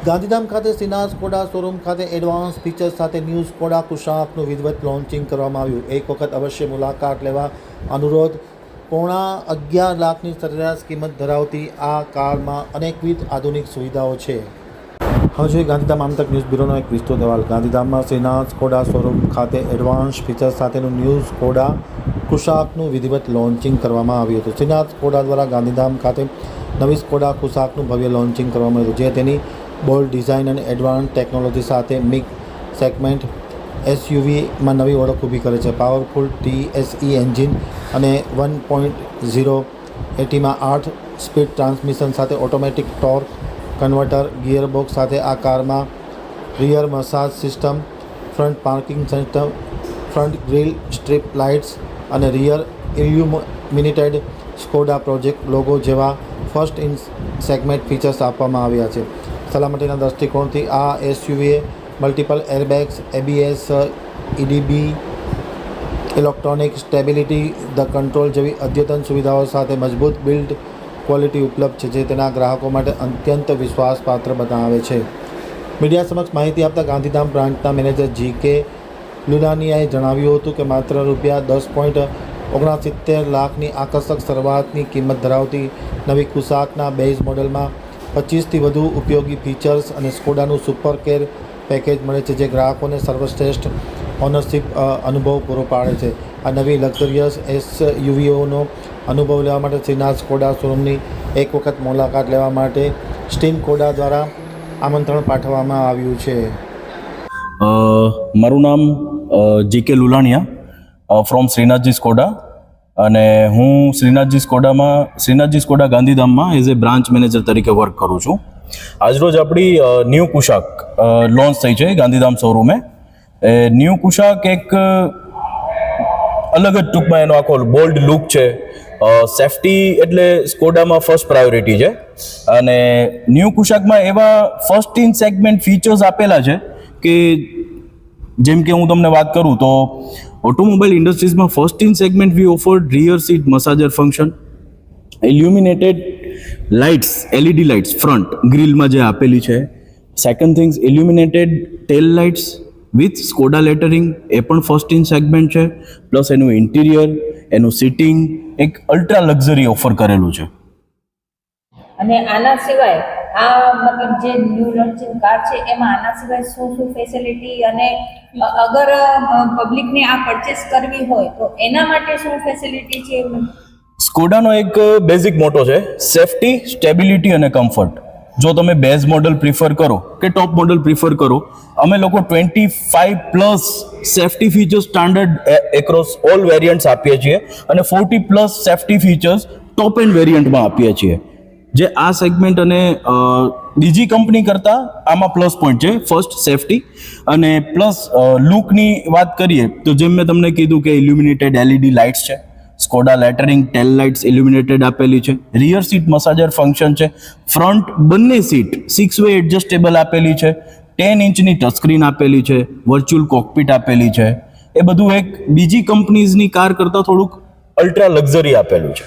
ગાંધીધામ ખાતે Shrinath Skoda showroom ખાતે advance features સાથે ન્યૂ સ્કોડા કુશાકનું વિધિવત લોન્ચિંગ કરવામાં આવ્યું। એક વખત અવશ્ય મુલાકાત લેવા અનુરોધ। 11.5 લાખની સરેરાશ કિંમત ધરાવતી આ કારમાં અનેકવિધ આધુનિક સુવિધાઓ છે। હવે જોઈએ ગાંધીધામ આમતક ન્યૂઝ બ્યુરોનો એક વિસ્તૃત અહેવાલ। ગાંધીધામમાં શ્રીનાથ સ્કોડા શોરૂમ ખાતે એડવાન્સ ફીચર્સ સાથેનું ન્યૂ સ્કોડા કુશાકનું વિધિવત લોન્ચિંગ કરવામાં આવ્યું હતું। શ્રીનાથ સ્કોડા દ્વારા ગાંધીધામ ખાતે નવી સ્કોડા કુશાકનું ભવ્ય લોન્ચિંગ કરવામાં આવ્યું, જે તેની બોલ્ડ ડિઝાઇન અને એડવાન્સ ટેકનોલોજી સાથે મિડ સેગમેન્ટ એસયુવીમાં નવી ઓળખ ઊભી કરે છે। પાવરફુલ TSE એન્જિન અને 1.0 ATમાં 8 સ્પીડ ટ્રાન્સમિશન સાથે ઓટોમેટિક ટોર્ક કન્વર્ટર ગિયરબોક્સ સાથે આ કારમાં rear massage system, front parking system, front grille strip lights અને rear illuminated Skoda project logo જેવા ફર્સ્ટ ઇન સેગમેન્ટ ફીચર્સ આપવામાં આવ્યા છે। સલામતીના દૃષ્ટિકોણથી આ એસયુવીએ multiple airbags, ABS, EDB, electronic stability the control જેવી અદ્યતન સુવિધાઓ સાથે મજબૂત બિલ્ડ ક્વોલિટી ઉપલબ્ધ છે, જે તેના ગ્રાહકો માટે અત્યંત વિશ્વાસપાત્ર બનાવે છે। મીડિયા સમક્ષ માહિતી આપતા ગાંધીધામ બ્રાન્ચના મેનેજર GK લુનાનિયાએ જણાવ્યું હતું કે માત્ર ₹10.69 લાખની આકર્ષક શરૂઆતની કિંમત ધરાવતી નવી કુશાકના બેઝ મોડલમાં 25થી વધુ ઉપયોગી ફીચર્સ અને સ્કોડાનું સુપર કેર પેકેજ મળે છે, જે ગ્રાહકોને સર્વશ્રેષ્ઠ ઓનરશિપ અનુભવ પૂરો પાડે છે। આ નવી લક્ઝરિયસ એસયુવીઓનો અનુભવ લેવા માટે શ્રીનાથ સ્કોડા શોરૂમની એક વખત મુલાકાત લેવા માટે સ્ટીમ કોડા દ્વારા આમંત્રણ પાઠવવામાં આવ્યું છે। મારું નામ GK લુલાણિયા ફ્રોમ શ્રીનાથજી સ્કોડા, અને હું શ્રીનાથજી સ્કોડા ગાંધીધામમાં એઝ એ બ્રાન્ચ મેનેજર તરીકે વર્ક કરું છું। આજરોજ આપણી ન્યૂ કુશાક લોન્ચ થઈ છે ગાંધીધામ શોરૂમે। ન્યૂ કુશાક એક અલગ જ ટૂંકમાં એનો આખો બોલ્ડ લુક છે। સેફટી એટલે સ્કોડામાં ફર્સ્ટ પ્રાયોરિટી છે, અને ન્યૂ કુશાકમાં એવા ફર્સ્ટ ઇન સેગમેન્ટ ફીચર્સ આપેલા છે કે જેમ કે હું તમને વાત કરું તો ઓટોમોબાઈલ ઇન્ડસ્ટ્રીઝમાં first in segment we offered rear seat massager function, illuminated lights, LED lights front ગ્રીલમાં જે આપેલી છે। Second things, illuminated tail lights with Skoda lettering, એ પણ ફર્સ્ટ ઇન સેગમેન્ટ છે। પ્લસ એનું ઇન્ટિરિયર, એનું સિટિંગ એક અલ્ટ્રા લક્ઝરી ઓફર કરેલું છે। અને આના સિવાય આ મતલબ જે ન્યૂ લોન્ચિંગ કાર છે એમાં આના સિવાય શું શું ફેસિલિટી, અને અગર પબ્લિકને આ પરચેસ કરવી હોય તો એના માટે શું ફેસિલિટી છે? સ્કોડાનો એક બેઝિક મોટો છે સેફટી, સ્ટેબિલિટી અને કમ્ફર્ટ। જો તમે બેઝ મોડલ પ્રિફર કરો કે ટોપ મોડલ પ્રિફર કરો, અમે લોકો 25+ safety features standard across all variants આપીએ છીએ, અને 40+ સેફટી ફીચર્સ ટોપ એન્ડ વેરિયન્ટમાં આપીએ છીએ, જે આ સેગમેન્ટ અને બીજી કંપની કરતાં આમાં પ્લસ પોઈન્ટ છે। ફર્સ્ટ સેફટી, અને પ્લસ લુકની વાત કરીએ તો જેમ મેં તમને કીધું કે ઇલ્યુમિનેટેડ LED લાઇટ્સ છે, સ્કોડા લેટરિંગ ટેલ લાઇટ્સ ઇલ્યુમિનેટેડ આપેલી છે, રિયર સીટ મસાજર ફંક્શન છે, ફ્રન્ટ બંને સીટ 6 વે એડજસ્ટેબલ આપેલી છે, 10 ઇંચની ટચસ્ક્રીન આપેલી છે, વર્ચ્યુઅલ કોકપીટ આપેલી છે। એ બધું એક બીજી કંપનીઝની કાર કરતાં થોડુંક અલ્ટ્રા લક્ઝરી આપેલું છે।